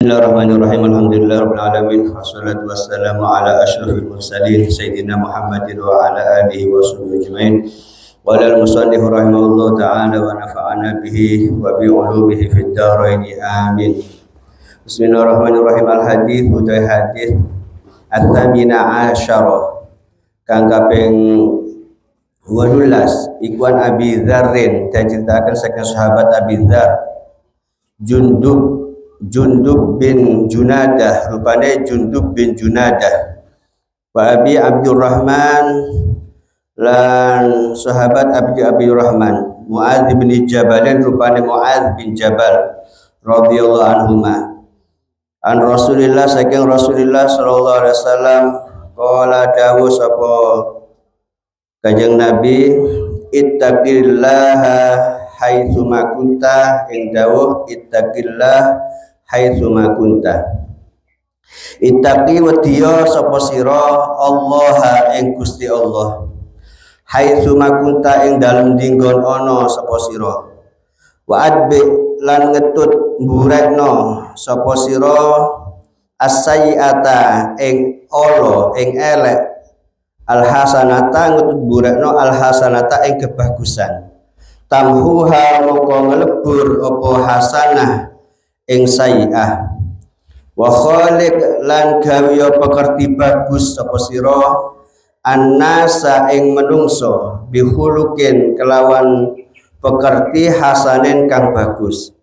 Bismillahirrahmanirrahim. Alhamdulillahirabbil alamin. Wassalatu wassalamu ala asyrofil mursalin sayyidina Muhammadin wa ala alihi wa sahbihi ajmain. Qala al-musannif rahimahullahu ta'ala wa nafa'ana bihi wa bi ulumihi fid dharain. Amin. Bismillahirrahmanirrahim. Al-hadits utai hadis at-tamina asyara kang kaping 18 ikuan Abi Dzarrin diceritakan saking sahabat Abi Dzar Jundub bin Junadah, rupanya Jundub bin Junadah. Wa Abi Abdurrahman lan sahabat Abi Abdurrahman Muadz bin Jabal, rupanya Muadz bin Jabal radhiyallahu anhuma. An Rasulillah saking Rasulillah sallallahu alaihi wasallam qala dawu sapa Kanjeng Nabi, ittaqillaha haitsu ma kunta, ing dawuh ittaqillah haitsu ma kunta. Ittaqi wadiya sapa sira Allah ing Gusti Allah, haitsu ma kunta ing dalem dinggon ana sapa sira. Wa adbi lan ngetut mburekno sapa sira as-sayyi'ata ing ala ing elek, al-hasanata ngetut mburekno al-hasanata ing kebagusan, tamhuha moko ngelebur apa hasanah ing sayyi'ah. Wa khaliq lan gawe pekerti bagus sapa sira annasa ing menungso bihulukin kelawan pekerti hasanen kang bagus.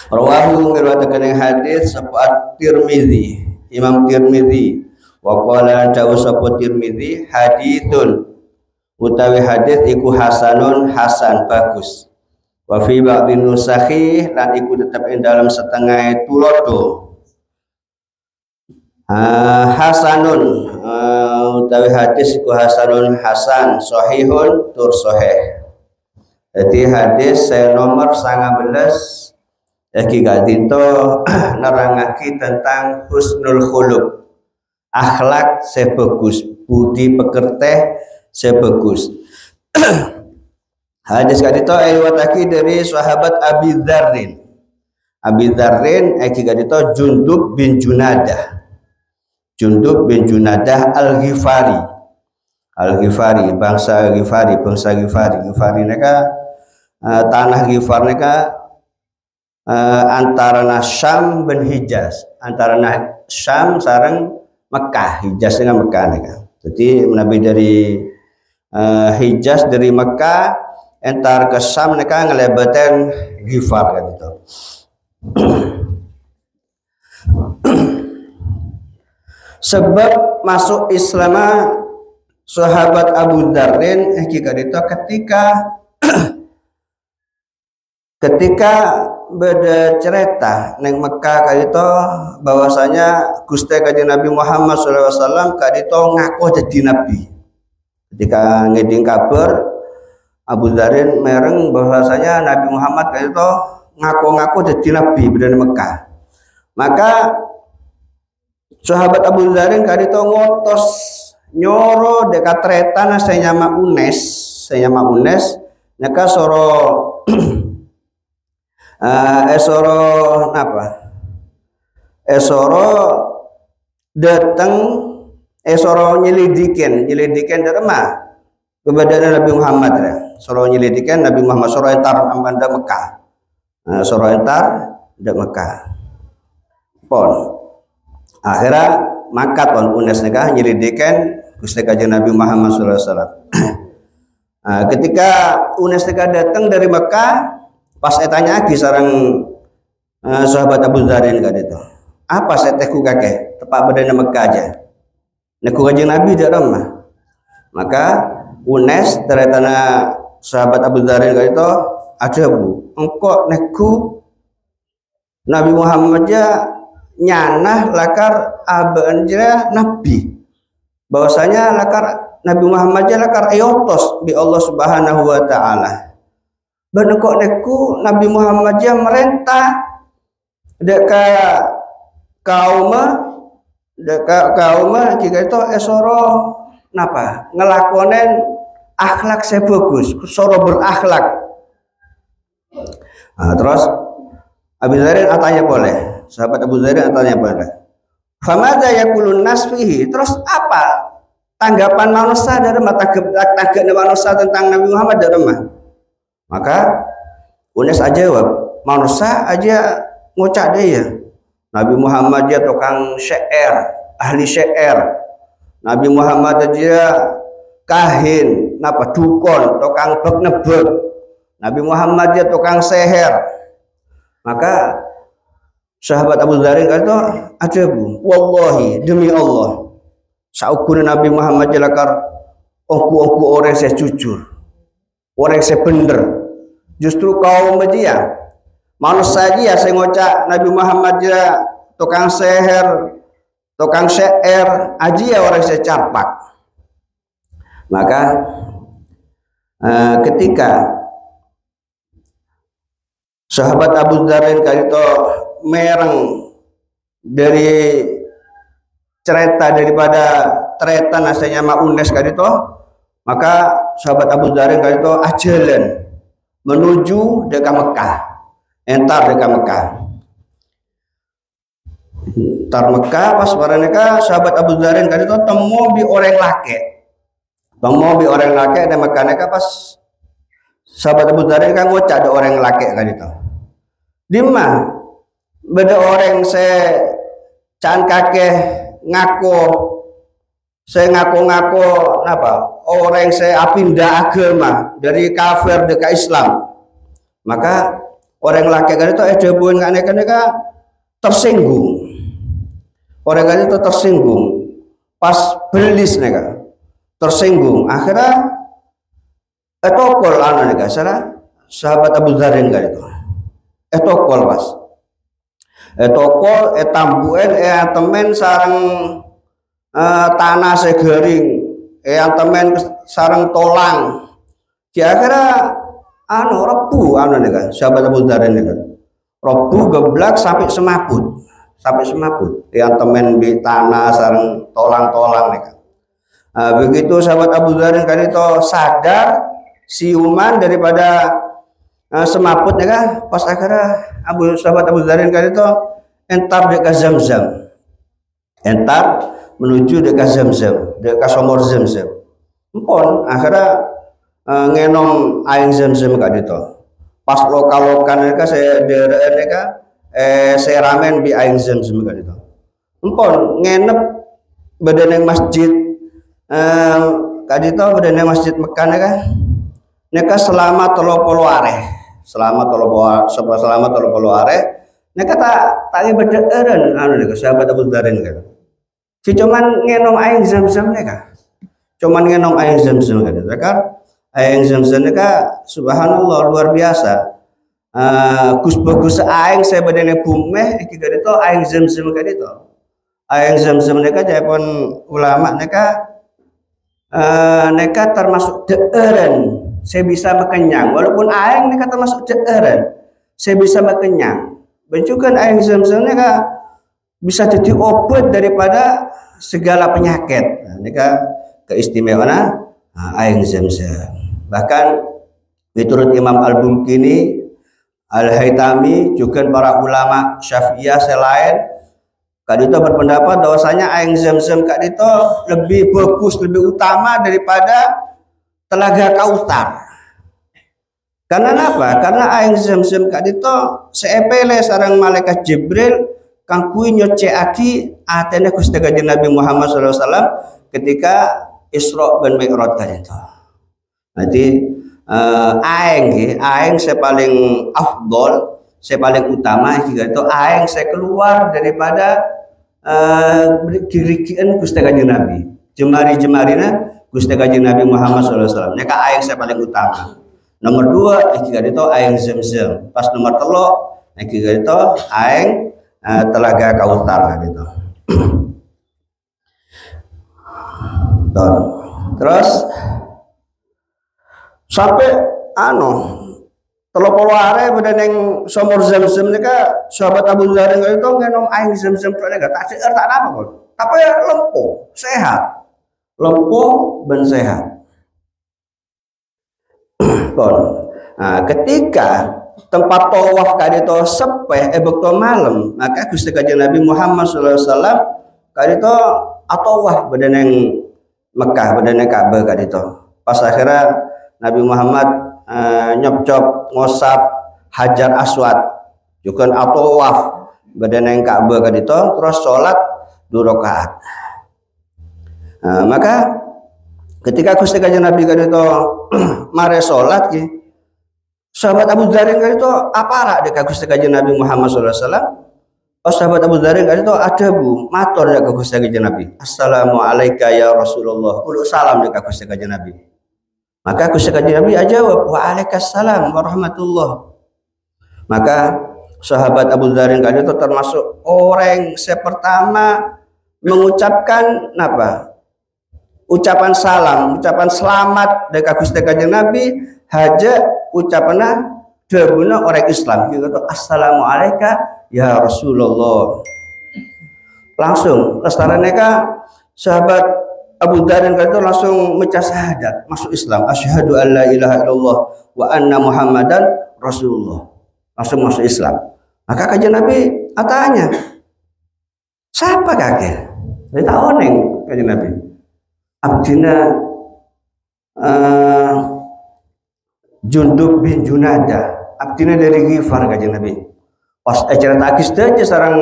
Rawahu ngriwayatake hadis sapa Tirmizi, Imam Tirmizi. Wa qala dawu sapa Tirmizi haditsun utawi hadis iku hasanun hasan bagus. Wa fi ba'dhin nusakhi lan iku tetep ing dalam setengah tulodo hasanun utawi hadis iku hasanun hasan sahihun tur sahih. Jadi hadis nomor 19 iki gadito nerangake tentang husnul khuluq, akhlak sebagus, budi pekerti sebagus. Hadis kadito riwayatake dari sahabat Abi Dzarrin. Abi Dzarrin iki kadito Jundub bin Junadah. Jundub bin Junadah Al-Ghifari. Al-Ghifari, bangsa Ghifari. Ghifari neka tanah Ghifar neka antara Syam dan Hijaz. Antara Syam sareng Mekah, Hijaz dengan Mekah neka. Jadi Nabi dari Hijaz dari Mekah entar ke Syam neka ngelebaten Ghifar gitu. Sebab masuk Islam sahabat Abu Dzarrin ketika beda cerita neng Mekah kadito bahwasanya Gusti Kanjeng Nabi Muhammad SAW kadito ngaku jadi nabi. Ketika ngeding kabar Abu Dzarrin mereng bahwasanya Nabi Muhammad kadito ngaku-ngaku jadi nabi beda Mekah. Maka sahabat Abu Dzarrin kadito ngotos nyoro dekat tretan saya nyama Unes neka soro esoro nyelidikin derema keberadaan Nabi Muhammad ya. Soro nyelidikin Nabi Muhammad soro entar amanda Mekah. Soro entar de Mekah. Pon akhirnya makat pon Unes nikah nyelidikin Gusti Kanjeng Nabi Muhammad SAW. Ketika Unes nikah datang dari Mekah, pas etanya lagi sarang sahabat Abu Dzarrin kan itu. Apa setehku kakek? Tepat badan Mekah aja. Neku Kanjeng Nabi di rumah. Maka Unes teretana sahabat Abu Dzarrin kan itu ada bu. Engkau neku Nabi Muhammad aja nyanah lakar abanja Nabi. Bahwasanya lakar Nabi Muhammad aja lakar eotos bi Allah Subhanahu wa taala. Benekok neku Nabi Muhammad aja merentah deka kaum jika itu esoro napa ngelakonen akhlak sebagus soro berakhlak. Terus Abu Dzarin atanya boleh. Sahabat Abu Dzarin atanya boleh. Famadza yaqulun nas fihi? Terus apa tanggapan manusia dari tanggapan manusia tentang Nabi Muhammad dari mah? Maka Unes aja jawab, manusia aja ngucap dia. Nabi Muhammad dia tukang syair, ahli syair. Nabi Muhammad aja kahin, napa dukun, tukang bek-nebek. Nabi Muhammad dia tukang seher. Maka sahabat Abu Dzarin kata, ada bu, wallahi demi Allah, saukun Nabi Muhammad jelakar ongku orang saya jujur, orang saya bener. Justru kaum dia, manusia dia saya ngocak Nabi Muhammad dia tukang seher, tukang syair, aja ya orang saya campak. Maka ketika sahabat Abu Dzarin kali itu mereng dari cerita daripada cerita nasinya Ma'unes kali itu, maka sahabat Abu Dzarin kali itu ajalan menuju dekat Mekah, entar dekat Mekah. Entar Mekah pas mereka sahabat Abu Dzarin kali itu temu bi orang laki dan Mekah mereka pas sahabat Abu Dzarin kan ngocak ada orang laki kali itu. Di mana beda orang saya can kakek ngaku apa orang saya pindah agama dari kafir ke Islam, maka orang laki kan itu ada bukan mereka tersinggung, orang kan itu tersinggung pas belis mereka tersinggung, akhirnya etokol mereka salah sahabat Abu Dzarin kan itu etokol pas etokol etambuen temen sarang tanah segering temen sarang tolang kira-kira rebu nih sahabat Abu Dzarin nih kan rebu geblak sampai semaput yang temen di tanah sarang tolang-tolang nih kan. Begitu sahabat Abu Dzarin kan itu sadar siuman daripada semaput nih kan, pas akhirnya sahabat Abu Dzarin kan itu entar dekat Zamzam, entar menuju dekat Zamzam, dekat sumur Zamzam. Empon akhirnya ngenom air Zamzam kak itu. Pas lokal-lokal mereka saya daerah mereka saya ramen di air Zamzam kak itu. Empon ngenep badan masjid kak itu badan masjid Mekah mereka selama 30 areh, selama 30 areh mereka tak ngebederen mereka sahabat Abu Dzarin kan. Cuman ngenom air Zamzam mereka. Cuman ngenom air Zamzam mereka. Air Zamzam mereka subhanallah luar biasa. Gus bagus air saya badannya bumeh iki itu air Zamzam mereka itu. Air Zamzam mereka japon ulama mereka termasuk deeren. Saya bisa mekenyang walaupun air mereka termasuk deeren. Saya bisa mekenyang. Bencukan air Zamzam mereka bisa jadi obat daripada segala penyakit. Mereka keistimewaan air Zamzam. Bahkan menurut Imam Al-Bulkini, Al-Haytami, juga para ulama Syafi'iyah selain kadito berpendapat bahwasanya air Zamzam kadito lebih bagus, lebih utama daripada Telaga Kautsar. Karena apa? Karena air Zamzam kadito seepele sarang malaikat Jibril kang kuwi nyocekake atene Gusti Kanjeng Nabi Muhammad SAW ketika Isra dan Mi'raj kadito. Nanti aing saya paling afdol, saya paling utama itu aing saya keluar daripada dirikian Gusti Kanjeng Nabi. Jemari-jemarina Gusti Kanjeng Nabi Muhammad SAW. Nek aing saya paling utama. Nomor 2 itu aing Zamzam. Pas nomor 3 itu aing Telaga Kautsar gitu. Terus sampai 30 are pada neng sumur Zamzam nika sahabat Abu Dzarin itu ngenom air Zamzam tak tak apa kok. Tapi lempo, sehat. Lempo ben sehat. Nah, ketika tempat tawaf kadito sepeh bekto malam, maka Gusti Kanjeng Nabi Muhammad sallallahu alaihi wasallam kadito atawaf badaneng Mekah badaneng Ka'bah kadito. Pas akhirnya Nabi Muhammad nyop-cop ngosap Hajar Aswad juga atawaf badaneng Ka'bah kadito terus sholat 2 rakaat. Maka ketika Gusti Kanjeng Nabi kadito mare sholat ki sahabat Abu Dzarin kan itu aparak dekat Gusti Kanjeng Nabi Muhammad sallallahu alaihi wasallam. Oh sahabat Abu Dzarin kan itu ada bu matur dekat Gusti Kanjeng Nabi. Assalamualaikum ya Rasulullah. Kulo salam dekat Gusti Kanjeng Nabi. Maka Gusti Kanjeng Nabi jawab waalaikumsalam warahmatullah. Maka sahabat Abu Dzarin kan itu termasuk orang pertama mengucapkan apa? Ucapan salam, ucapan selamat dekat Gusti Kanjeng Nabi haja ucapannya debuna orang Islam gitu. Assalamualaikum ya Rasulullah. Langsung lestarannya sahabat Abu Dzarin itu langsung mecah syahadat masuk Islam. Asyhadu an la ilaha illallah wa anna Muhammadan Rasulullah. Langsung masuk Islam. Maka Kanjeng Nabi tanya, siapa kakek? Dia tak oneng Kanjeng Nabi. Abdina Jundub bin Junada, abdina dari Ghifar Kanjeng Nabi. Pas acara takis aja sarang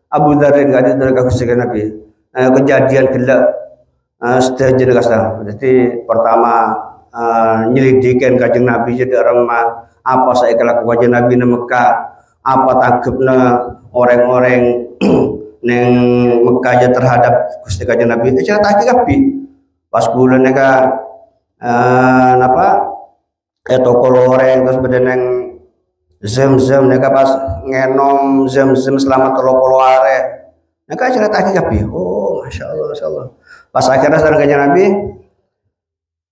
Abu Dzarin gak dari Gusti Nabi. Kejadian gelap sedaja kasar. Jadi pertama nyelidikan Kanjeng Nabi jadi orang apa saya kelakuan Kanjeng Nabi di Mekah, apa tangkepna orang-orang neng Mekah terhadap Gusti Kanjeng Nabi. Acara takis kapi. Pas bulan napa toko loreng terus bedeneng zam-zam neka pas ngenom zam-zam selama 30 hari neka cerita kapi. Oh masya Allah pas akhirnya sareng Kanjeng Nabi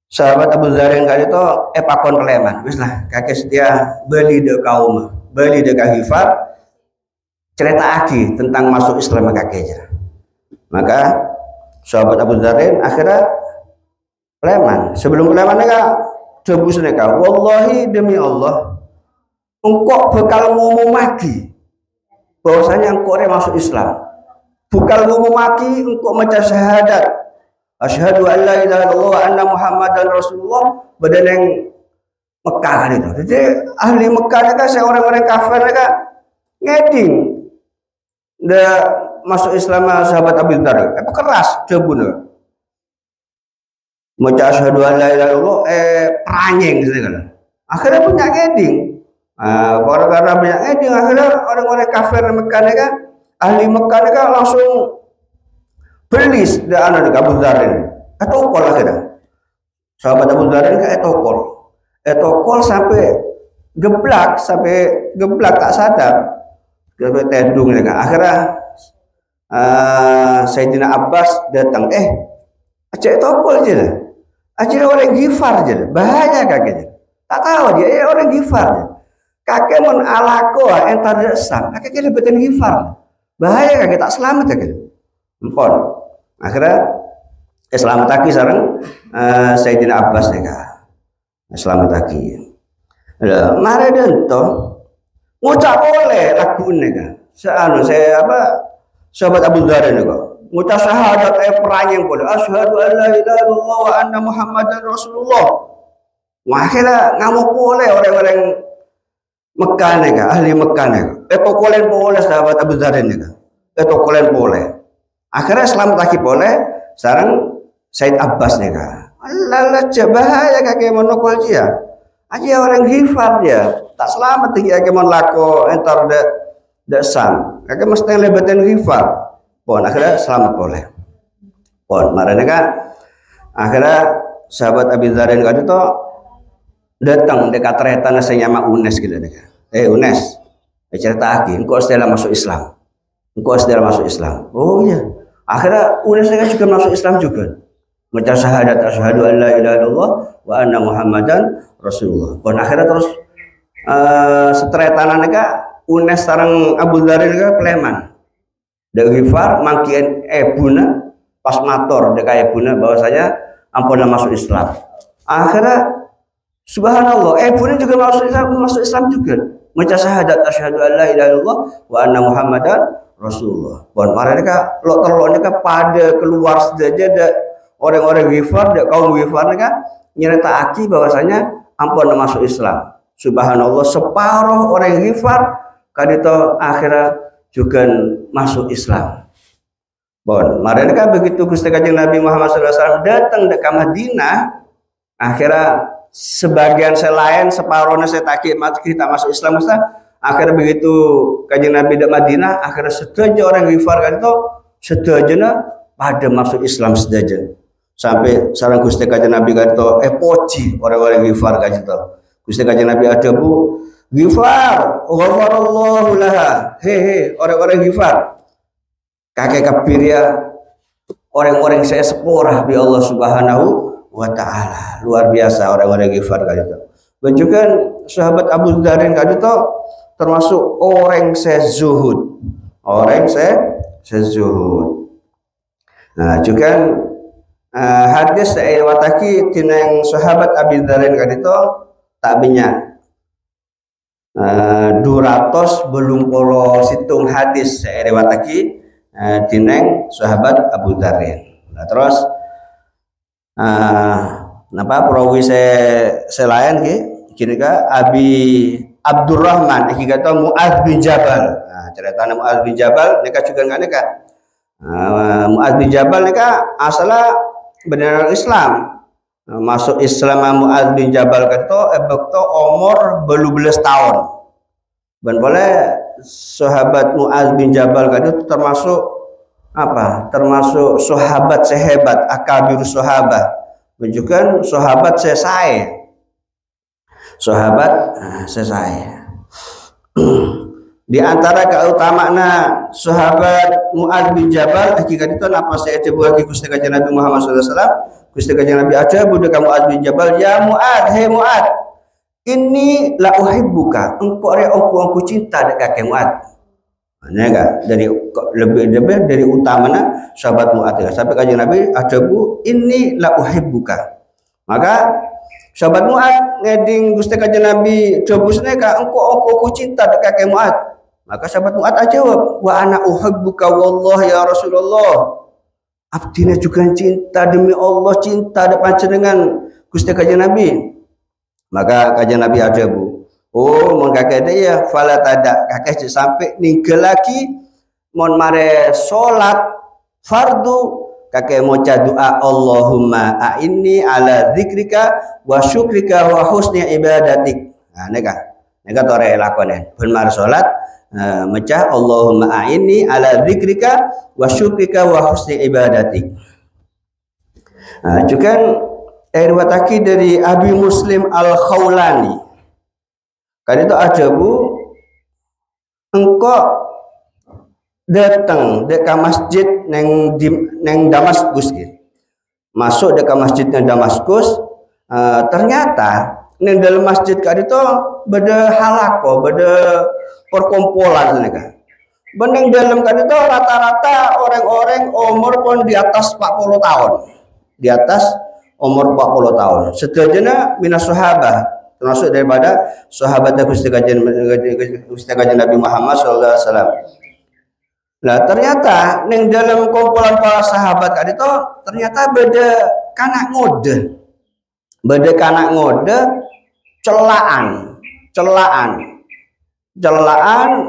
sahabat Abu Dzarin kali itu pakon keleman wis lah kakek setia beli de kaum beli de Ghifar cerita aki tentang masuk Islam kakek. Maka sahabat Abu Dzarin akhirnya keleman. Sebelum keleman neka debus neka, wallahi demi Allah, engkau bakal ngomong lagi bahwasanya engkau masuk Islam. Bakal ngomong lagi engkau maca syahadat. Asyhadu an la ilaha illallah wa anna Muhammadan Rasulullah badaneng Mekah kan itu. Jadi ahli Mekah neka orang-orang kafir neka ngeding. Nda masuk Islam sahabat Abu Dzarin. Keras debun. Maca asyhadu an la ilaha illallah peranyeng gitu kan. Akhirnya punya ngeding. Karena banyak ngeding akhirnya orang-orang kafir Mekah kan ahli Mekah kan langsung belis di anak Abu Dzarin. Etokol akhirnya. Sahabat Abu Dzarin kan etokol. Etokol sampai geblak tak sadar. Sampai tedung kan. Akhirnya Sayyidina Abbas datang. Aja etokol aja lah. Aja orang Ghifar aja, bahaya kakeknya. Tak tahu dia orang Ghifar. Kakek mon alako entar desam, kakek lebetan Ghifar. Bahaya kakek tak selamat kakek. Empon. Akhirnya selamat lagi sareng Sayyidina Abbas ya kak. Selamat lagi. Mare dento ngucap oleh lagu ini kak. Saya sahabat Abu Dzarin kok. Ngucap syahadat peranyeng boleh asyhadu an la ilaha illallah wa anna Muhammadan Rasulullah. Akhirnya ngamuk boleh orang-orang Mekah nega ahli Mekah nega. Kolen boleh sahabat Abu Dzarin nega. Kolen boleh. Akhirnya selamat lagi boleh sareng Said Abbas nega. Allah bahaya kakek monokol dia. Aja orang Ghifar dia. Tak selamat tinggi kakek mon lako entar de sam. Kakek mesti lebetin Ghifar. Pon akhirnya selamat boleh. Pon marane kan akhirnya sahabat Abu Dzarin kan itu datang dekat tretan saya nama Unes gitu deh. Unes, cerita lagi, engkau setelah masuk Islam. Engkau setelah masuk Islam. Oh iya. Akhirnya Unes kan juga masuk Islam juga. Baca syahadat asyhadu an la ilaha illallah wa anna Muhammadan Rasulullah. Pon akhirnya terus setretanane ka Unes sareng Abu Dzarin ka Kleman. Dari Ghifar mangkien ebuna pas mator dekat ebuna bahwasanya ampun masuk Islam. Akhirnya subhanallah ebuna juga masuk Islam juga. maca syahadat asyhadu an la ilaha illallah wa anna muhammadan rasulullah. Bon mereka lo terlone ka pada keluar saja ada orang-orang Ghifar, kaum Ghifar mereka nyeritaaki bahwasanya ampun masuk Islam. Subhanallah, separuh orang Ghifar kadito akhirnya juga masuk Islam. Bon, mereka begitu Gusti Kanjeng Nabi Muhammad SAW datang ke Madinah, akhirnya sebagian selain separuhnya saya takik kita masuk Islam, akhirnya begitu Kanjeng Nabi di Madinah, akhirnya sedaja orang Ghifar kadito sedajana pada masuk Islam sedaja. Sampai sareng Gusti Kanjeng Nabi kadito poci orang-orang Ghifar kadito. Gusti Kanjeng Nabi ada bu Ghifar, ghafarallahu laha. Hehe, orang-orang Ghifar. Kakek kapir ya, orang-orang saya sepurah bi Allah Subhanahu wa taala. Luar biasa orang-orang Ghifar kadito. Benjukan sahabat Abu Dzarin kadito termasuk orang saya zuhud. Orang saya zuhud. Nah, juga hadis wataki tinang sahabat Abi Dzarin kadito tak banyak 200 belum polo situng hadis wataki tinang sahabat Abu Dzarin. Nah, terus napa perawi selain kini ka Abi Abdurrahman iki kata Mu'adz bin Jabal. Nah, ceritanya Mu'adz bin Jabal nika juga enggak nika. Mu'adz bin Jabal nika asala benar Islam. Masuk Islam Mu'adz bin Jabal kata bekto umur 12 tahun. Dan boleh sahabat Mu'adz bin Jabal kata termasuk apa? Termasuk sahabat sehebat akabir sahabat. Menunjukkan sahabat sesai. Sahabat sesai. Di antara keutamaan sahabat Mu'adz bin Jabal hakikat itu apa saya coba lagi Gusti Kanjeng Nabi Muhammad SAW. Gusti Kanjeng Nabi ada budak Mu'adz bin Jabal, ya Mu'adz, hei Mu'adz, ini la uhibbuka, engkau cinta dekat kakek Mu'adz. Nah, dari lebih dari utamanya sahabat Mu'adz. Sampai Kanjeng Nabi ada bu, ini la uhibbuka. Maka sahabat Mu'adz ngeding Gusti Kanjeng Nabi jawabusnya ka engkau cinta dekat kakek Mu'adz. Maka sahabat Mu'adz jawab, wa ana uhibbuka wallah ya Rasulullah. Abdina juga cinta demi Allah, cinta depan dengan Gusti Kanjeng Nabi. Maka Kanjeng Nabi ada bu, oh mon kakek dia fala tada kakek sampai ninggal lagi mon mare salat fardu kakek moca doa Allahumma a'inni ala dzikrika wa syukrika wa husni ibadatik. Nah neka tore lakonen ben mare salat mecah Allahumma a'inni ala dzikrika wa syukrika wa husni ibadatik. Nah, juga riwayat dari Abi Muslim Al-Khawlani. Kan itu ada bu, engkau datang ke masjid neng Damaskus gitu. Masuk ke masjid neng Damaskus, ternyata neng dalam masjid kan itu beda halako, beda perkumpulan mereka. Beneng dalam kan itu rata-rata orang-orang umur pun di atas 40 tahun. Di atas umur 40 tahun. Sedajana minas sahabat, termasuk daripada sahabat Gusti Kanjeng Nabi Muhammad SAW. Nah, ternyata neng dalam kumpulan para sahabat kan itu ternyata beda kanak ngode. Beda kanak ngode celaan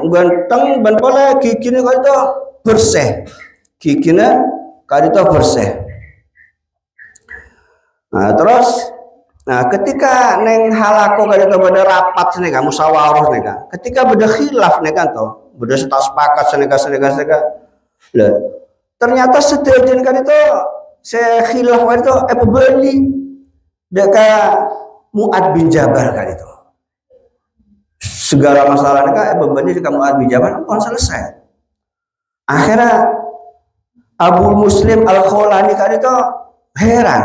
ganteng ban pola gigine kok itu bersih. Gigine kok itu bersih. Nah, terus ketika neng halako kali itu pada rapat sini kan musyawarah nih kan. Ketika beda khilaf nih kan toh, beda sepakat seneka. Lah, ternyata sedajan kan itu saya khilaf kan itu beli dekat Mu'adz bin Jabal kan itu. Segala masalah mereka bebannya juga Mu'adz bin Jabal pun selesai. Akhirnya Abu Muslim Al-Khawlani kan itu heran.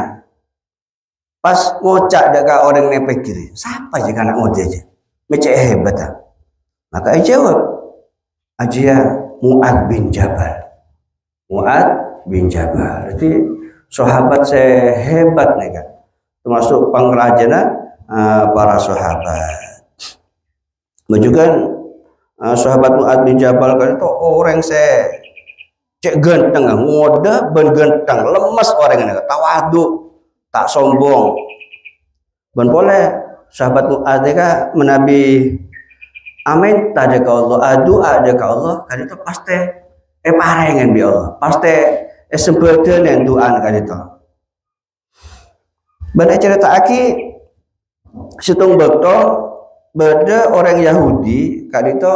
Pas ngocak dekat orang nepek kiri, siapa aja anak ngode aja, macam hebat ah. Maka jawab, aja Mu'adz bin Jabal. Mu'adz bin Jabal. Jadi sahabat saya hebat nih kan, termasuk pengrajana para sahabat. Menunjukkan sahabat Mu'adz bin Jabal kan itu orang saya cek ganteng, ngoda ben ganteng, lemes orang ini, tawadu, tak sombong. Ben boleh sahabat Mu'adz ka menabi amin tadi ka Allah, adu ada ka Allah, kan itu pasti parengan bi Allah, pasti sempurna yang doa kan itu. Ben cerita aki situng bekto beda orang Yahudi kan itu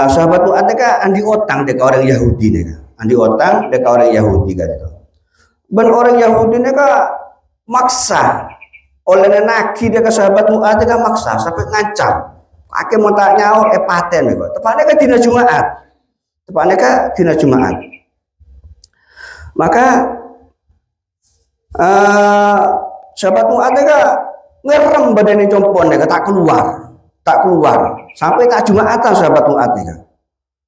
sahabat Mu'adz ka andi otang deka orang Yahudi nih, andi otang deka orang Yahudi kan itu. Ben orang Yahudi nih ka maksa oleh naki dia ke sahabat Mu'adz ka maksa sampai ngancam. Ake mau tak nyaur paten kok. Tepatnya ka dina Jumat. Tepatnya ka dina Jumat. Maka sahabat Mu'adz ka ngerem badan compon tak keluar, sampai tak Jumatan sahabat Mu'adz kan.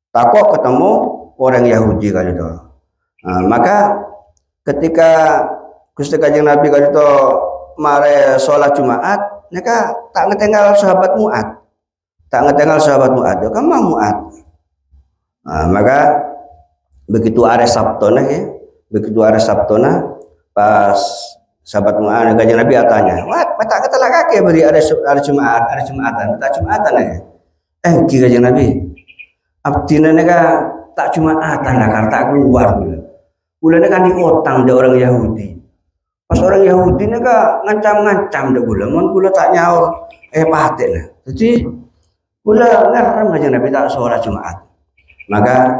Takut ketemu orang Yahudi kan itu. Maka ketika Gusti Kanjeng Nabi kan itu mare sholat Jumat, mereka tak ngetinggal sahabat Mu'adz, kan mau Mu'adz. Maka begitu ada Sabtona ya, pas sahabat Mu'adz Kanjeng Nabi tanya, "Wat, tak kata kaki beri ada Jumatan, tak Jumatan ya?" Ki Kanjeng Nabi, abdina nega tak Jumatan lah karena tak keluar gitu. Bulannya kan diotang ada orang Yahudi. Pas orang Yahudi nega ngancam deh bulan, mon tak nyaur paten lah. Jadi bulan ngarang Kanjeng Nabi tak sholat Jumat. Maka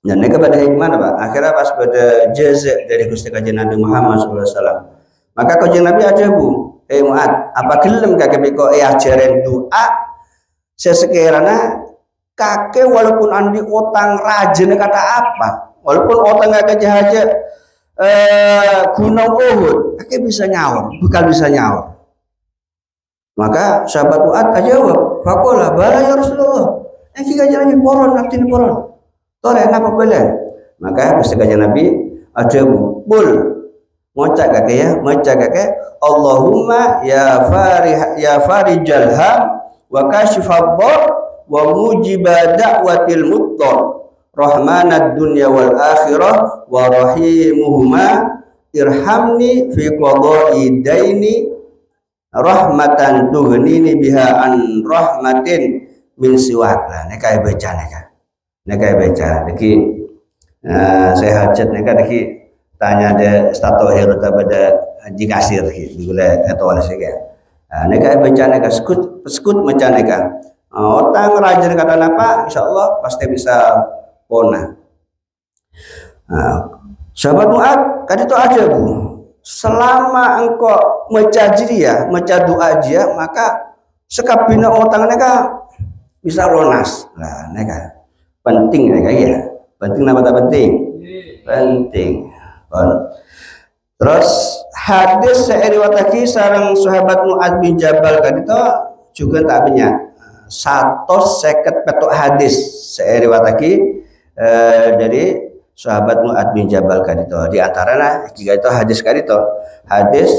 dan nega pada gimana Pak? Akhirnya pas pada jazak dari Gusti Kanjeng Nabi Muhammad SAW. Maka Kanjeng Nabi aja bu, Mu'adz, apa gelem kakek beko ajaran doa sesekiranya kakek walaupun andi utang rajin kata apa, walaupun utang kakek jahaja gunung Uhud, kakek bisa nyaur, bukan bisa nyaur. Maka sahabat Mu'adz aja jawab, fakola bala ya Rasulullah, kita jalannya poron, naftin poron, tore apa bela? Maka Gusti Kanjeng Nabi aja bu, bul. Macak kakek Allahumma ya farijal ham wa kashifad dhar wa mujiba da'watil muttar rahmanad dunya wal akhirah wa rahimuhuma irhamni fi qada'i daini rahmatan tughnini biha an rahmatin min siwak. Lah nek baca niki saya hajat niki tanya ada stato hero pada haji kasir gitu gula atau ala sega. Neka baca neka skut macam neka. Otang rajin kata apa? Insyaallah pasti bisa pona. Sahabat Mu'adz kan itu aja bu. Selama engkau meca doa dia, maka sekabina otang neka bisa lunas. Nah neka penting neka ya. Penting apa tak penting? Penting. Terus hadis riwayat sareng sahabat Mu'adz bin Jabal kan itu juga tak banyak 150 petuk hadis riwayat dari sahabat Mu'adz bin Jabal kan itu di antaranya jika itu hadis kan itu hadis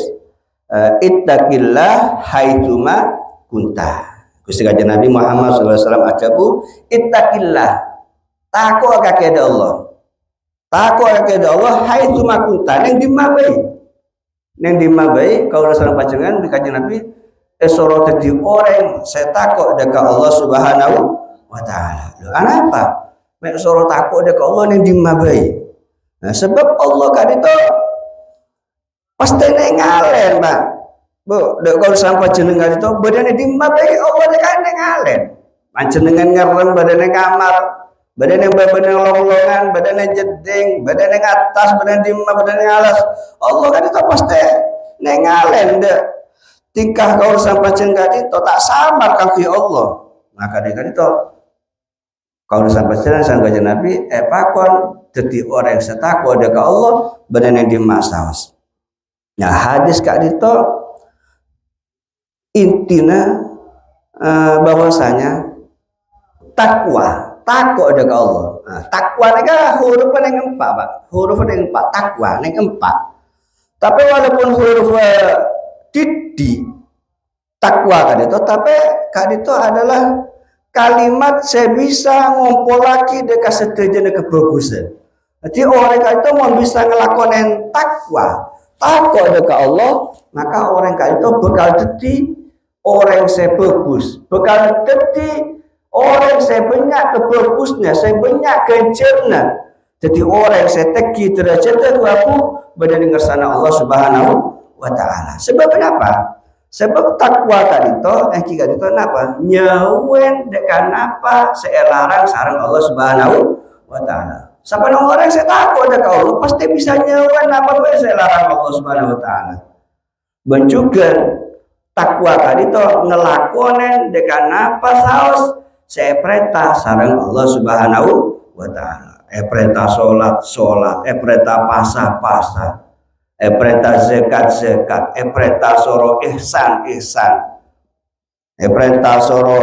ittaqillah haitsuma kunta. Gusti Kanjeng Nabi Muhammad SAW ajabu ittaqillah, takut kepada Allah. Takut kepada Allah hai tu makunta neng dimabai kalau sareng panjenengan di Kanjeng Nabi esoro dadi orang saya takut dekat Allah Subhanahu wa taala. Lho kenapa? Mek soro takut dekat Allah neng dimabai. Nah, sebab Allah kan itu pasti neng ngalen, Pak. Bu, dek kalau sampai jenengan itu badannya dimabai Allah dekat neng ngalen. Panjenengan ngerem badannya kamar. Badan yang longlongan, badan yang jeding, badan yang atas, badan yang dimah, badan yang alas. Allah kan itu pasti nengalen deh. Tingkah kau sampai jengkat itu tak samar kaki Allah. Maka dia kan itu kau sampai jengkat Nabi, pakon jadi orang yang setakwa dekat Allah, badan yang dimah sawas. Nah hadis kak itu intinya bahwasanya takwa. Takut ada ke Allah. Nah, takwa ni kan huruf yang empat, Pak. Huruf yang empat, takwa yang empat. Tapi walaupun huruf didi, takwa kan itu, tapi kan itu adalah kalimat saya bisa ngumpul lagi dekat setuju kebagusan. Jadi orang itu mau bisa ngelakonin takwa dekat Allah, maka orang itu bakal jadi orang saya bagus, bakal jadi orang saya banyak kebagusnya, saya banyak kecerna. Jadi orang saya teki derajatnya aku berada di sana Allah Subhanahu wa Ta'ala. Sebab kenapa? Sebab takwa tadi itu, kita itu apa? Nyawen dekan apa? Saya larang sarang Allah Subhanahu wa Ta'ala. Siapa orang saya takut dekat Allah pasti bisa nyawen apa saya larang Allah Subhanahu wa Ta'ala. Dan juga takwa tadi itu ngelakonen dekan apa saus saya perintah sarang Allah Subhanahu wa Ta'ala. Perintah sholat, perintah pasah, perintah zakat, perintah soro ihsan, perintah soro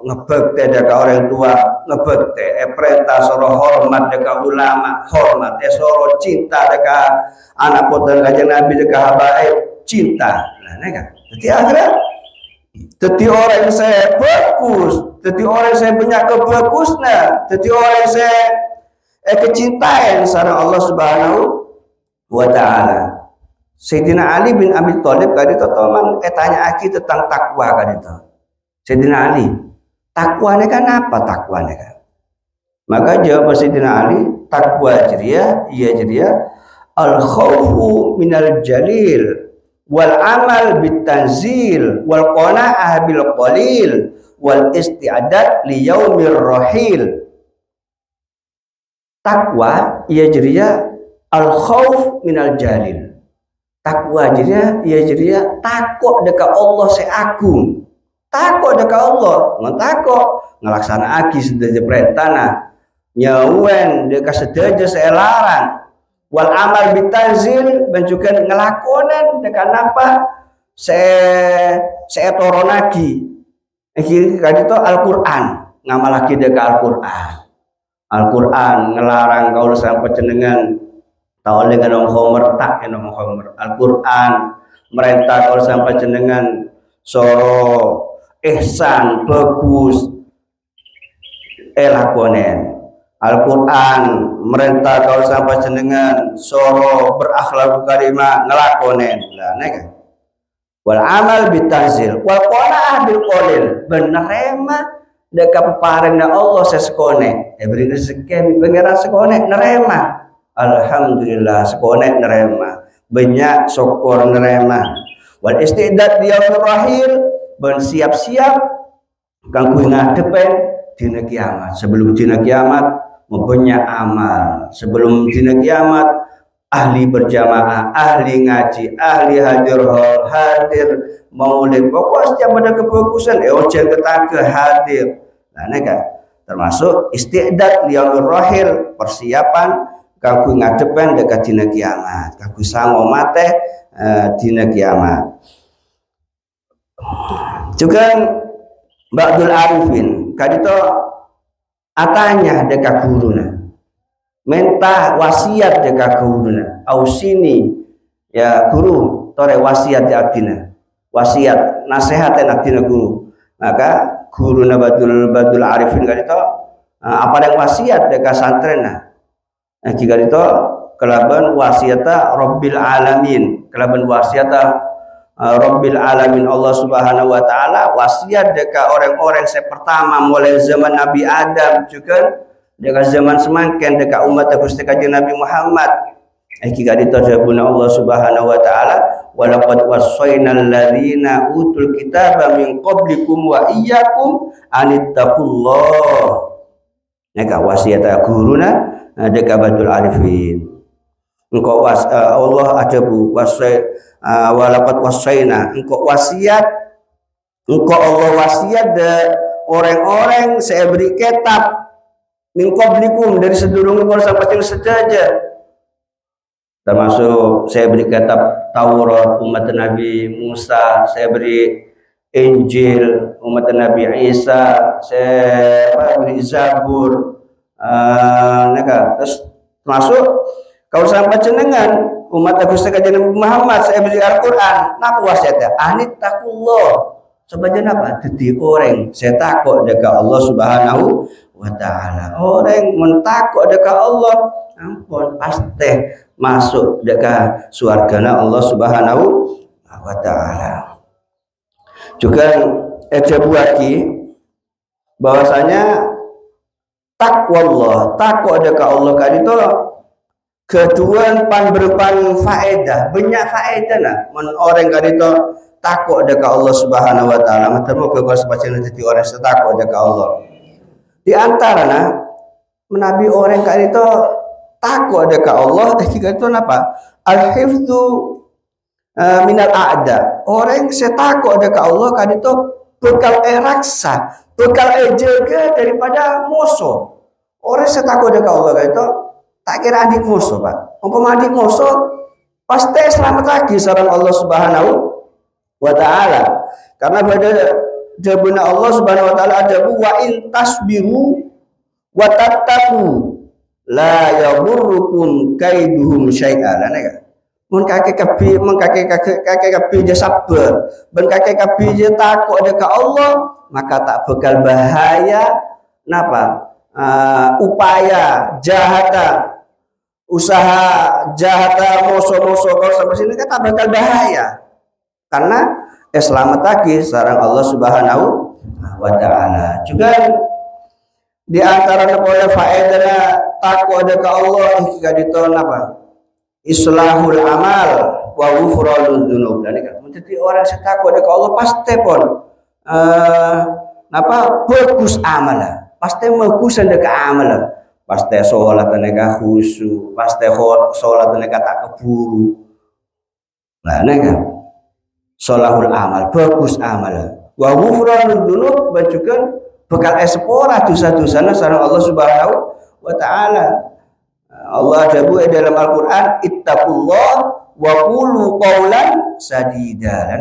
ngebekte dekat orang tua, ngebekte, perintah soro hormat dekat ulama, hormat, soro cinta dekat anak putra kanjeng Nabi dekat habaib, cinta. Nah, kan? Jadi akhirnya jadi orang yang saya bagus, jadi orang yang saya banyak kebagusnya, jadi orang yang saya kecintaan sareng Allah Subhanahu wa Ta'ala. Sayyidina Ali bin Abi Thalib kan itu teman tanya aki tentang takwa kan itu. Sayyidina Ali, takwanya kan apa takwanya kan? Maka jawab Sayyidina Ali, takwa jeria, iya jeria al khaufu minal jalil wal amal bit tanzil wal qanaah bil qalil wal isti'adat li yaumir rahil. Takwa ia jeria al khauf minal jalil. Takwa jeria ia jeria takut dekat Allah seagung. Takut dekat Allah, ngetakut ngelaksana aki sedaja perintahna. Nyawen dekat sedaja saya larang. Wal amal bitanzil dan juga ngelakonen dekat apa? Saya toron lagi. Kali itu Al-Qur'an, ngamal lagi dekat Al-Qur'an. Al-Quran ngelarang kau sampai jenengan tahu dengan homer tak dengan homer. Al-Quran merintah kau sampai jenengan soro ihsan bagus lakonen. Al-Quran merintah kau sampai jenengan soro berakhlak karimah ngelakonen. Lah nek wal amal bitanzil wal qanaah bil qalil benerema dekat peparengna Allah sesekone beri rezeki pengeran sekone nerema alhamdulillah sekone nerema banyak syukur nerema wal istidad yaumir rahil ben siap-siap kanggo ngadepen dina kiamat. Sebelum dina kiamat mempunyai amal, sebelum dina kiamat ahli berjamaah, ahli ngaji, ahli hadir maulid, pokoknya setiap ada kebagusan ojen ketake hadir. Nah neka termasuk istiqdat liyaumir rahil, persiapan kanggo ngadepen dekat dina kiamat, kanggo sango mate dina kiamat. Juga Ba'dul Arifin kadito atanya dekat guruna mentah wasiat dekat guruna ausini ya guru tore wasiat di abdina wasiat nasihat abdina guru maka guruna Ba'dul Arifin kadito apa yang wasiat dekat santrena jika itu kelaban wasiata Rabbil Alamin kelaban wasiata Rabbil Alamin Allah Subhanahu wa Ta'ala wasiat dekat orang-orang yang pertama mulai zaman Nabi Adam juga dekat zaman semakin dekat umat Gusti Kanjeng Nabi Muhammad jika ditajabuna Allah Subhanahu wa Ta'ala walaqad wassaynal ladzina utul kitaba min qablikum wa iyyakum anittaqullah neka wasiat guruna dekat Ba'dul Arifin engkau Allah ada bu wasai walakat wasaina engkau wasiat engkau Allah wasiat de orang-orang saya beri kitab min qablikum dari sedurunge kula sampai sejajar termasuk saya beri kitab Taurat umat Nabi Musa, saya beri Injil umat Nabi Isa, saya beri Zabur terus termasuk kalau sampai jenengan umat Gusti Kanjeng Nabi Muhammad saya beri Al-Qur'an napa wasiatnya anittaqullah sebagian apa? Jadi orang saya takut dekat Allah Subhanahu wa taala. Orang mentakut dekat Allah, ampun pasti masuk dekat surgana Allah Subhanahu wa taala. Juga ada buaki bahwasanya takwa Allah, takut dekat Allah kan itu kedua pan berpan faedah, banyak faedah nah. Men orang kan itu takut dekat Allah Subhanahu wa taala, matemu ke sebacaan jadi orang setakut dekat Allah. Di antara nah menabi orang kan itu takut dekat Allah, kita itu apa? Al-hifdzu minal a'da. Orang setakut dekat Allah kan itu bekal raksa, bekal jaga daripada musuh. Orang setakut dekat Allah kan itu tak kira adik musuh, Pak. Umpama adik musuh pasti selamat lagi sareng Allah Subhanahu wa taala. Karena pada jabuna Allah Subhanahu wa taala ada wa in tasbiru wa tattaqu la yadurrukum kaiduhum syai'an. Mun kakek kapi je sabar, ben kakek kapi je takut dekat Allah, maka tak bakal bahaya napa? Upaya jahata, usaha jahata musuh-musuh kalau sampai sini kan tak bakal bahaya. Karena selamat lagi sareng Allah Subhanahu wa taala. Juga di antara boleh faedahna takut dekat Allah jika ditolong apa? Islahul amal wa ghufranul dzunub. Dan kan menjadi orang yang takut dekat Allah pasti pun bagus amalan. Pasti bagus dekat amalan. Pasti sholat neka khusyuk, pasti sholat neka tak keburu. Nah, neka sholahul amal, bagus amalan. Wa ghufranul dzunub bajukan bekal espora dosa-dosana sareng Allah Subhanahu wa taala. Allah jabu dalam Al-Qur'an ittaqullah wa qulu qawlan sadida.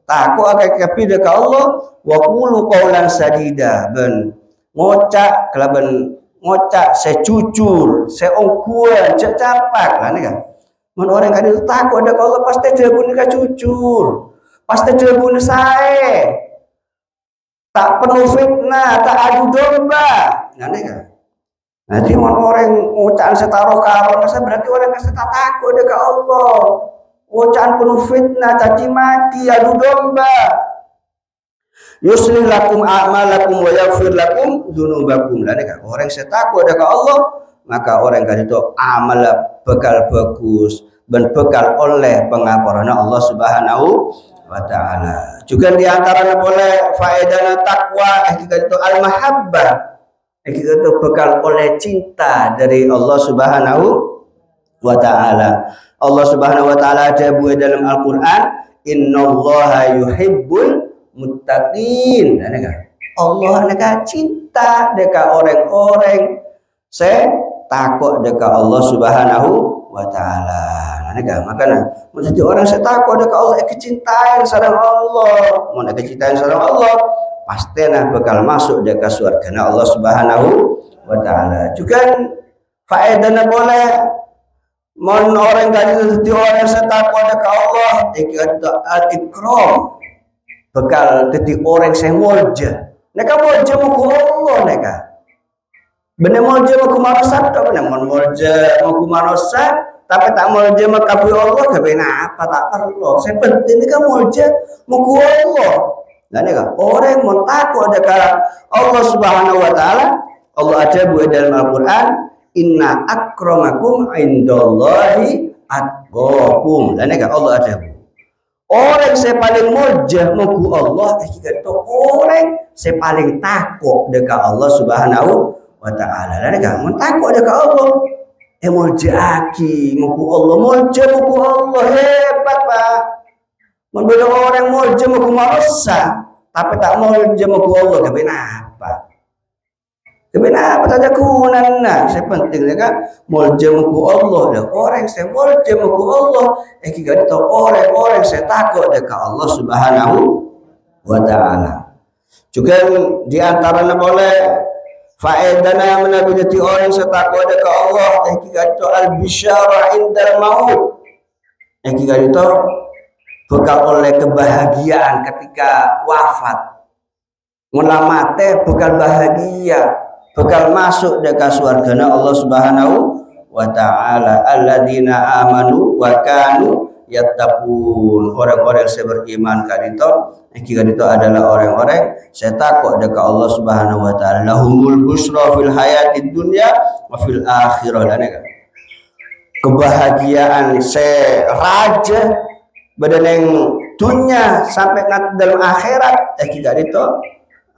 Takut akan kapi dekat Allah wa qulu qawlan sadida. Ben ngocak kelaban ngocak secucur, seongkuan, cecapak lah kan. Men orang kan itu takut dekat Allah pasti jabu nika cucur. Pasti jabu sae. Tak penuh fitnah, tak adu domba. Kan. Nanti orang ucapan setaruh karon berarti orang yang tak takut dekat Allah. Ucapan penuh fitnah, caci maki, adu domba. Yuslih lakum a'malakum wa yaghfir lakum dzunubakum. Orang yang takut dekat Allah, maka orang kan itu amal bekal bagus dan bekal oleh pengampunan Allah Subhanahu wa taala. Juga di antaranya boleh faedahna takwa itu al-mahabbah. Kita itu bekal oleh cinta dari Allah Subhanahu wa taala. Allah Subhanahu wa taala ada buat dalam Al-Qur'an, innallaha yuhibbul muttaqin. Allah neka cinta dekat orang-orang saya takut dekat Allah Subhanahu wa taala. Makanya menjadi orang saya takut dekat Allah, kecintaan sareng Allah. Mun kecintaan sareng Allah pasti bakal masuk dekat surga Allah Subhanahu wa taala. Juga faedahnya boleh mon orang dari orang yang takut dekat Allah itu al-ikram bakal jadi orang yang mulja. Neka mulja muku Allah neka. Bener mulja muku manusia atau bener mulja muku manusia tapi tak mulja muku Allah kenapa tak perlu. Saya penting neka mulja muku Allah. Dan orang yang takut dekat Allah Subhanahu wa taala, Allah ada buat dalam Al-Qur'an, inna akramakum indallahi atqakum. Dan Allah ada orang yang paling mulia muku Allah itu orang yang paling takut dekat Allah Subhanahu wa taala. Dan takut dekat Allah mulia aki muku Allah, mulia muku Allah hebat Pak. Membela orang mau jemu ke manusia, tapi tak mau jemu ke Allah, kenapa? Kenapa saja kunana? Saya penting kan mau jemu ke Allah. Orang saya mau jemu ke Allah, kita itu orang saya takut dekat Allah Subhanahu wa taala. Juga di antaranya boleh faedahnya menabiti orang saya takut dekat Allah, kita itu al-bisyara indal maut. Kita itu bekal oleh kebahagiaan ketika wafat. Melamate bekal bahagia, bekal masuk dekat surgana Allah Subhanahu wa taala. Alladzina amanu wa kanu yattaqun. Orang-orang yang beriman kadito adalah orang-orang saya takut dekat Allah Subhanahu wa taala. Lahumul busra fil hayatid dunya wa fil akhirah. Kebahagiaan raja badan yang dunia sampai dalam akhirat kadito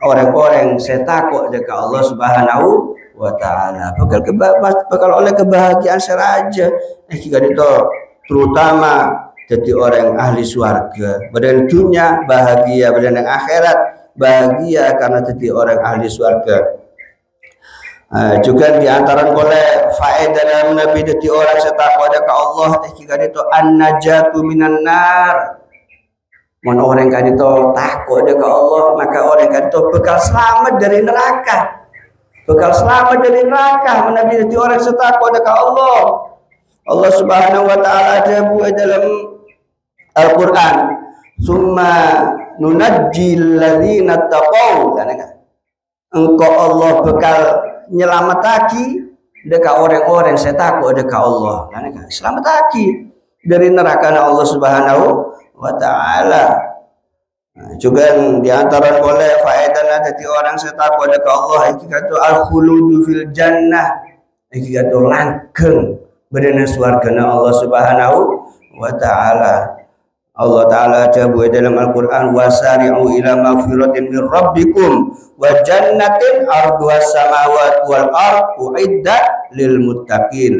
orang-orang saya takut dekat Allah Subhanahu wa taala. Bakal oleh kebahagiaan seraja kadito terutama jadi orang ahli surga. Badan dunia bahagia, badan yang akhirat bahagia karena jadi orang ahli surga. Juga diantara oleh faedah dalam Nabi jadi orang saya takut dekat Allah kadito an-najatu minan nar. Mun orang kadito takut dekat Allah, maka orang kadito bekal selamat dari neraka. Bekal selamat dari neraka. Nabi jadi orang setakwa dekat Allah. Allah Subhanahu wa taala ada buat dalam Al-Qur'an, "Summa nunajjil ladzina taqaw." Engkau Allah bekal nyelamataki dekat orang-orang saya takut dekat Allah. Selamataki dari neraka Allah Subhanahu wa taala. Juga diantara oleh faedah dari orang saya takut dekat Allah itu al-khuludu fil jannah. Itu langgeng berada surgana Allah Subhanahu wa taala. Allah taala jawab dalam Al-Qur'an, wasari'u ila magfiratin min rabbikum wa jannatin arduhas samawati wal ard uiddat lil muttaqin.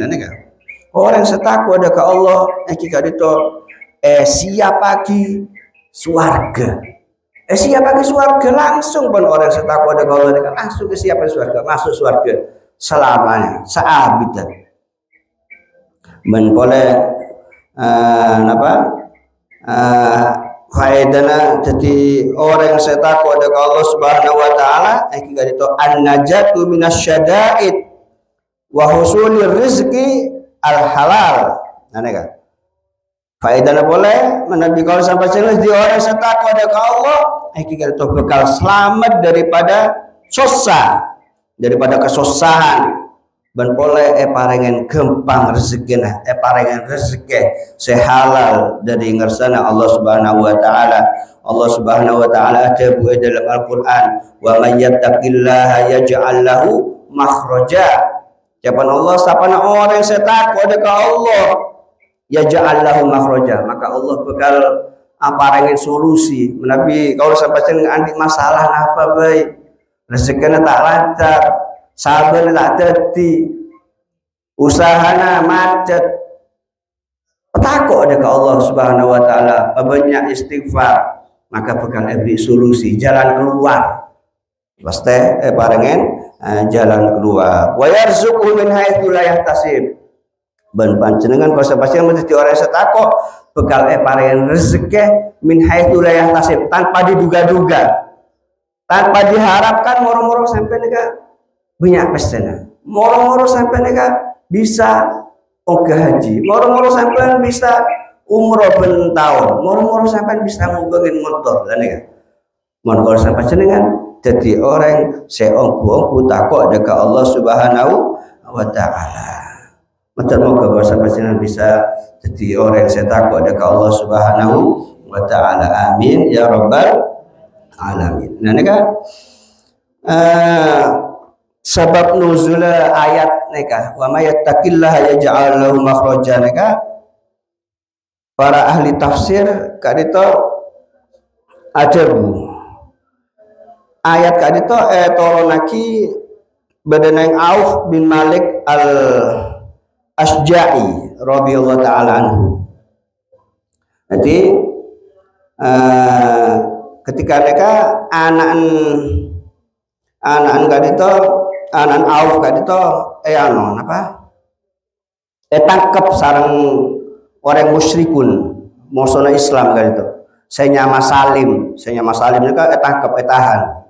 Orang setakwa dekat Allah itu siap pagi swarga. Siap pagi swarga langsung pun orang setakwa dekat Allah langsung kesiapan swarga, masuk swarga selamanya, seabidan. Men boleh faedana jadi orang yang saya takut dekat Allah Subhanahu wa taala itu an-najatu minasyada'id wa husulir rizqi al-halal. Faedana boleh menabi kalau sampai sini di orang saya takut dekat Allah itu bekal selamat daripada susah, daripada kesusahan. Dan boleh parengan gempang rezeki parengan rezeki sehalal dari ngersana Allah Subhanahu wa taala. Allah Subhanahu wa taala ada buat dalam Al-Qur'an, wa may yattaqillaha yaj'al lahu makhraja. Jawaban Allah sapana orang yang takut dekat Allah yaj'al lahu makhraja, maka Allah bakal parengan solusi. Nabi kalau sampai andi masalah apa baik rezekina tak lancar, sabar tak terti, usahana macet, takut dekat Allah Subhanahu wa taala, banyak istighfar, maka bakal beri solusi, jalan keluar. Pasti parengen jalan keluar. Wa yarzuqhu min haitsu la yahtasib. Ben panjenengan kuasa pasti menjadi orang setakok bakal parengen rezeki min haitsu la yahtasib, tanpa diduga-duga. Tanpa diharapkan moro-moro sampai nega banyak pesanan, moro-moro sampai nega bisa ogah haji, moro-moro sampai bisa umroh ben tahun, moro-moro sampai bisa ngubengin motor lah nega. Moro sampai jenengan jadi orang seongku takut dekat Allah Subhanahu wa taala. Moga moga sampai jenengan bisa jadi orang yang saya takut dekat Allah Subhanahu wa taala. Amin ya rabbal alamin. Nah nega sebab nuzul ayat neka wa may yattaqillaha yaj'al lahu makhraja neka, para ahli tafsir kadito ajabu ayat kadito toronaki badanang Auf bin Malik al Asja'i radhiyallahu taala anhu. Jadi ketika mereka anak kadito anak Auf kadito tangkap sarang orang musyrikun musuhna Islam kadito. Saya nyama Salim mereka tangkap tahan.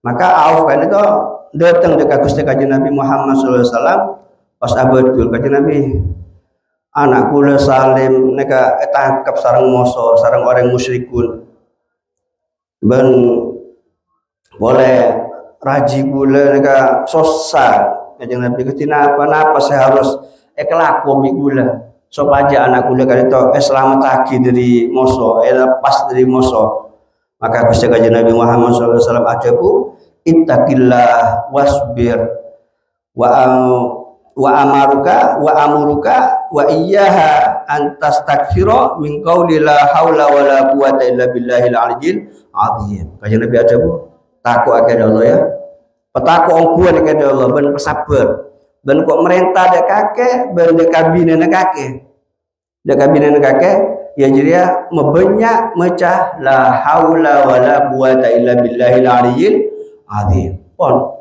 Maka Auf kadito datang dekat Gusti Kanjeng Nabi Muhammad sallallahu alaihi wasallam pas abadul Kanjeng Nabi. anak kula salim neka tangkap sarang moso sarang orang musyrikun ben boleh raji kula neka sosa kanjeng Nabi ketina apa saya harus kelaku bi kula sop aja anak kula kan itu selamat lagi dari moso lepas dari moso. Maka Gusti kanjeng Nabi Muhammad sallallahu alaihi wasallam ajabu ittaqillah wasbir wa amuruka wa iyyaha antas takfira min qauli la haula wala quwata illa billahil aliyyil azim. Kanjeng Nabi ajabu takut akan Allah ya. Petakut ongkuan akan Allah ben pesabar. Ben kok merintah dek kakek ben dek kabinen kakek. Dek kabinen kakek ya jadi mebanyak mecah la haula wala quwata illa billahil aliyyil azim. Pon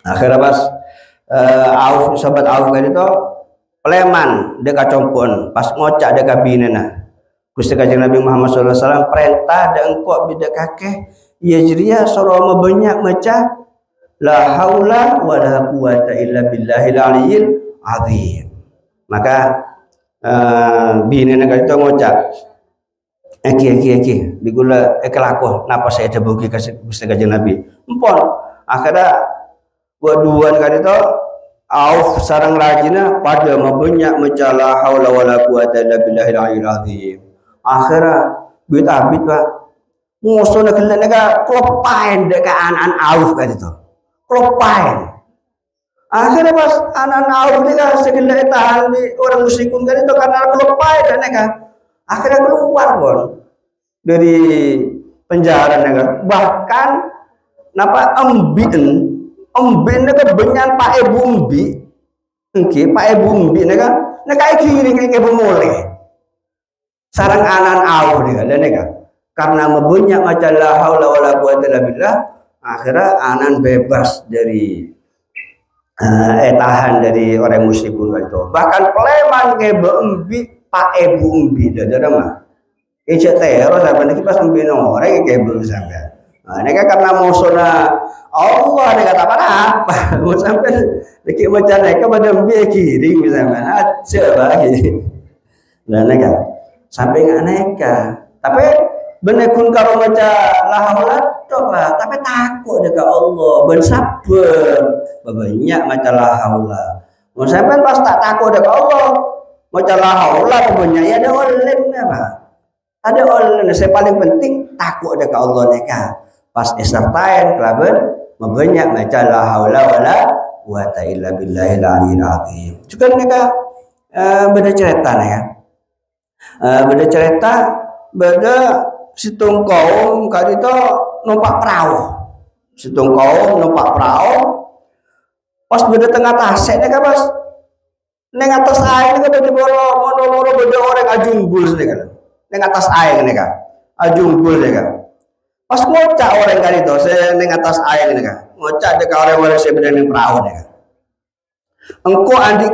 akhirnya pas Auf sahabat Auf kan itu Pleman dekat compon pas ngocak dekat binena Gusti Kanjeng Nabi Muhammad SAW perintah dan kok bida kakek ya jadi soro banyak macam la haula wala quwata illa billahil aliyyil azim. Maka binena kan itu ngocak eki bigula ekelaku napa saya ada bagi Gusti Kanjeng Nabi empon akhirnya waduan kan itu Auf sarang rajina pada membanyak mencala haula wala quwata illa billahil aliyyil azim. Akhirnya bit Pak musuh nak klopain dekat anak Auf kan itu. Klopain. Akhirnya pas anak Auf ni kan segala tahan di orang musyrikun kan itu karena klopain dan akhirnya keluar pun dari penjara bahkan napa Embin neka benyan Pak Ibu Umbi, engke Pak Ibu Umbi neka kiri neka mulai. Sarang anan Auf neka karena membanyak macam la haula wala quwata illa billah, akhirnya anan bebas dari tahan dari orang musyrikun itu. Bahkan Pleman ngebe Umbi Pak Ibu Umbi ada mah. Terus apa nih pas Umbi orang ngebe sampai. Nah, ini karena musuhnya Allah ini kata apa? Mau sampai dikit macam mereka pada biar kiri misalnya, aja baik. Dan mereka sampai nggak neka, tapi benar kun kalau macam lahaula coba, tapi takut dekat Allah, bersabar, banyak macam lahaula. Mau sampai pas tak takut dekat Allah, macam lahaula banyak ya ada online apa? Ada online. Saya paling penting takut dekat Allah neka. Pas disertain kelaban membanyak macam la haula wala quwata illa billahil aliyyil azim. Juga mereka beda cerita ya. Beda cerita beda situng kaum kali itu numpak perahu. Situng kaum numpak perahu pas beda tengah tasek nih pas neng atas air nih beda moro beda orang ajunggul nih kan. Neng atas air nih kan. Ajunggul nih kan. Pas ngocak orang kali itu, saya neng atas air ini kan, ngocak dekat orang saya berada di perahu kan. Engkau andi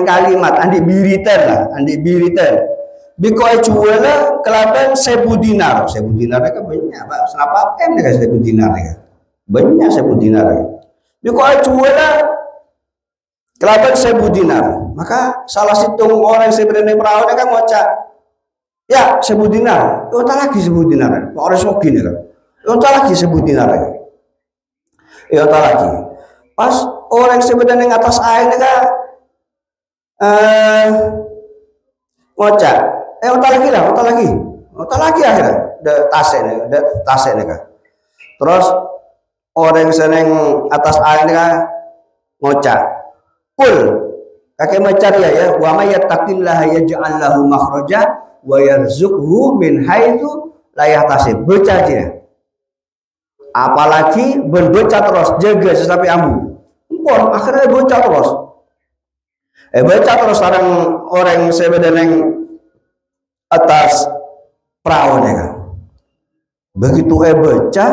kalimat, andi biritan lah, andi biritan. Biko cuela kelaban 1.000 dinar, 1.000 dinar kan banyak, Pak. Senapa kan dekat 1.000 dinar kan, banyak 1.000 dinar. Biko cuela kelaban 1.000 dinar, maka salah satu orang saya berada di perahu kan ngocak. Ya, 1.000 dinar. Onta lagi 1.000 dinar. Pak orang sogi nih kan. Onta lagi 1.000 dinar. Ya, onta lagi. Pas orang sebenarnya yang atas air nih kan, ngocak. Onta lagi akhirnya. Tasnya nih kan. Terus orang yang atas air nih kan, ngocak. Kul. Kakek macam ya. Wa may yattaqillaha yaj'al lahu makhraja wa yarzuqhu min haitsu la yahtasib. Baca aja. Apalagi berbaca terus jaga sesapi ambu. Empon akhirnya baca terus. Baca terus orang sebenarnya atas perahu kan. Begitu baca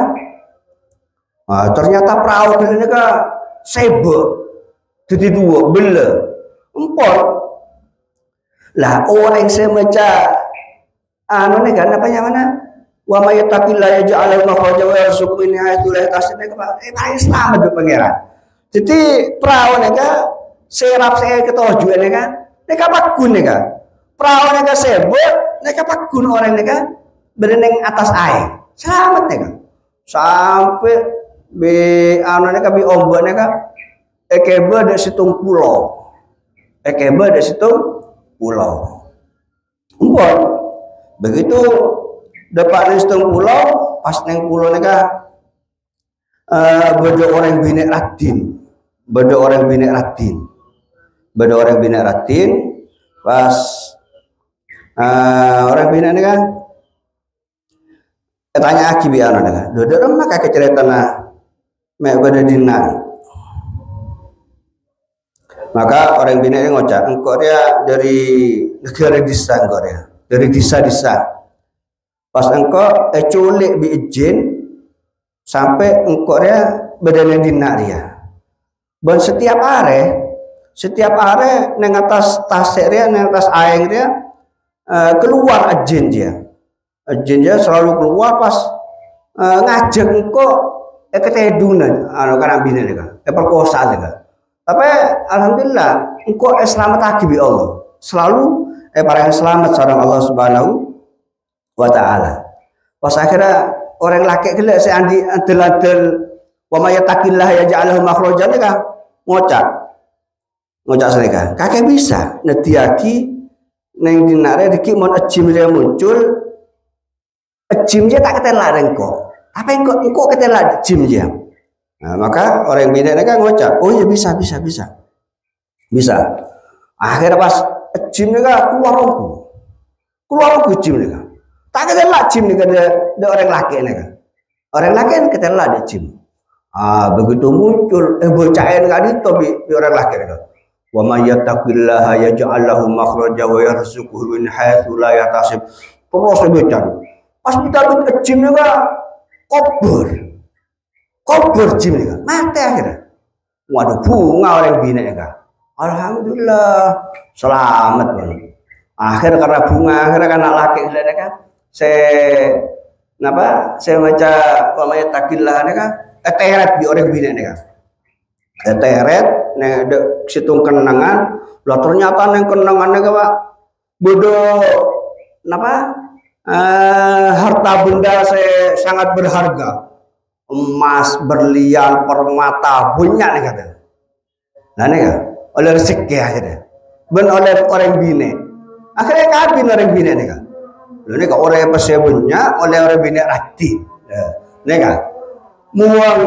ternyata perahu ini kan sebe jadi dua bela. Empon lah orang semacam nih kan apa yang mana wa may yattaqillaha yaj'al lahu makhraja wa yarzuqhu min haitsu la yahtasib. Islam itu pangeran. Jadi perawan kan serap saya ketujuan kan neka pakun neka. Perahu neka sebut, neka pakun orang neka berenang atas air. Selamat neka. Sampai neka bi ombak neka ekebe dari situng pulau. Ekebe dari situng pulau. Umpon. Begitu dapat dari situng pulau, pas neng pulau neka beda orang binek ratin. Beda orang binek ratin. Beda orang binek ratin pas orang binek neka tanya aki bi anu neka. Dodo remah kakek cerita na mek beda dina. Maka orang bina yang ngocak, engkau dia dari negara desa engkau dia, dari desa-desa. Pas engkau culik bi izin sampai engkau dia badannya dina dia. Dan setiap hari neng atas tasik dia, neng atas aeng dia keluar izin dia. Izin dia selalu keluar pas ngajak engkau ketedunan, anu kan bina dia, perkosa dia. Tapi alhamdulillah engkau selamat lagi bi Allah. Selalu para yang selamat seorang Allah Subhanahu wa taala. Pas akhirnya orang laki gila saya andi adil wa may yattaqillah yaj'alhu makhrajan ka ngocak mereka. Kakek bisa netiaki neng dinare diki mon ejim dia muncul. Ejim dia tak ketela engkau. Tapi engkau ketela ejim dia. Nah, maka orang bina kan ngocak, oh ya bisa. Akhirnya pas jim nega keluar aku jim nega. Tak ketela jim nega de orang laki nega. Orang laki kan ketela de jim. Begitu muncul bocahin kali itu bi orang laki nega. Wa may yattaqillaha yaj'al lahu makhraja wa yarzuquhu min haitsu la yahtasib. Terus bicara. Pas kita jim nega Kubur jim nih kan, mati akhirnya. Waduh bunga orang bina nih kan. Alhamdulillah selamat kan. Akhir karena bunga, akhirnya karena laki nih kan. Saya baca wamaya takillah nih kan. Eteret di orang bina nih kan. Eteret nih situng kenangan. Lah ternyata nih kenangannya kan pak. Bodoh harta benda saya sangat berharga. Emas, berlian, permata, banyak nih kata. Nah nih kan, oleh rezeki akhirnya. Ben oleh orang bine. Akhirnya kabin orang bine nih kan. Lalu nih kan orang yang pesebunnya oleh orang bine rati. Nih kan, muang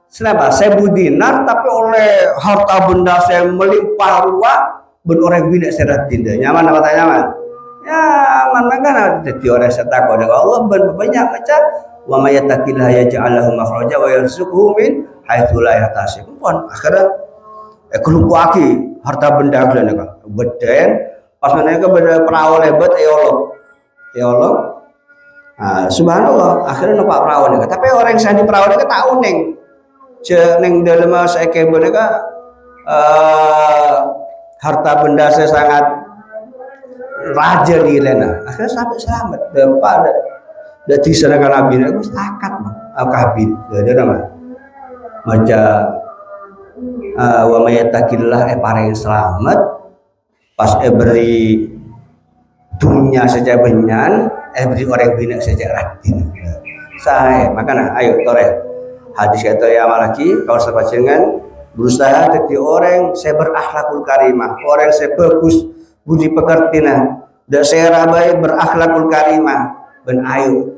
senapa? 1.000 dinar tapi oleh harta benda saya melimpah ruah. Ben orang bine saya rati. Nyaman apa tak nyaman? Ya, mana kan jadi orang saya takut dengan Allah. Ben banyak macam. Wa may yattaqillaha yaj'al lahu makhraja wa yarzuquhu min haitsu la yahtasib. Pun akhirnya kelumpuaki harta benda gula nika. Beden pas meneka beda perahu lebat ya Allah. Subhanallah akhirnya numpak perahu nika. Tapi orang yang di perahu nika tahu neng dalam saeke nika harta benda saya sangat raja di lena. Akhirnya sampai selamat. Pada dari sana kan Nabi itu setakat kabin, ada nama macam wa may yattaqillah para yang selamat pas beri dunia saja benyan beri orang bina saja ratin. Saya makanya ayo tore hadis kata ya malaki kalau saya dengan berusaha jadi orang saya berakhlakul karimah, orang saya bagus budi pekertina, dan saya rabai berakhlakul karimah. Ben ayo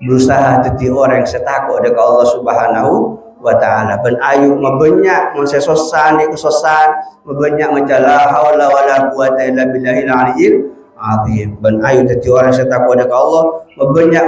berusaha jadi orang setakut dekat Allah Subhanahu wa taala. Ben ayo mabanyak mensesosan di kesosan, mabanyak macala haula wala quwata illa billahil aliyil azim. Ben ayo jadi orang setakut dekat Allah, mabanyak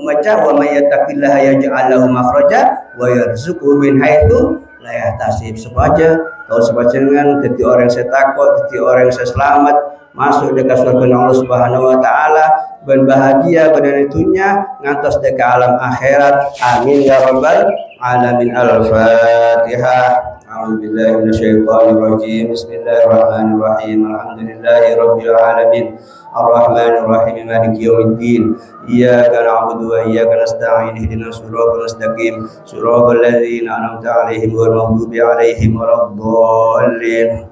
macam wa may yattaqillaha yaj'al lahu makhraja wa yarzuquhu min haitsu la yahtasib. Sebaja kalau sebajengan jadi orang setakut, jadi orang selamat masuk dekat surga Allah Subhanahu wa taala, ben bahagia pada itunya ngantos dekat alam akhirat. Amin ya rabbal alamin. Al-Fatihah. A'udzubillahi minasyaitonir rajim. Bismillahirrahmanirrahim. Alhamdulillahi rabbil alamin. Ar-Rahmanir Rahim. Maliki yaumiddin. Iyyaka na'budu wa iyyaka nasta'in. Ihdinas siratal mustaqim. Siratal ladzina an'amta 'alaihim ghairil maghdubi 'alaihim waladdallin.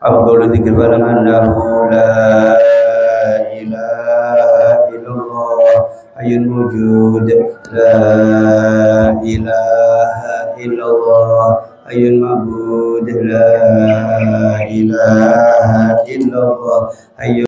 أفضل ذكر فلم أنه لا إله إلا الله حي موجود لا إله إلا الله حي معبود لا إله إلا الله حي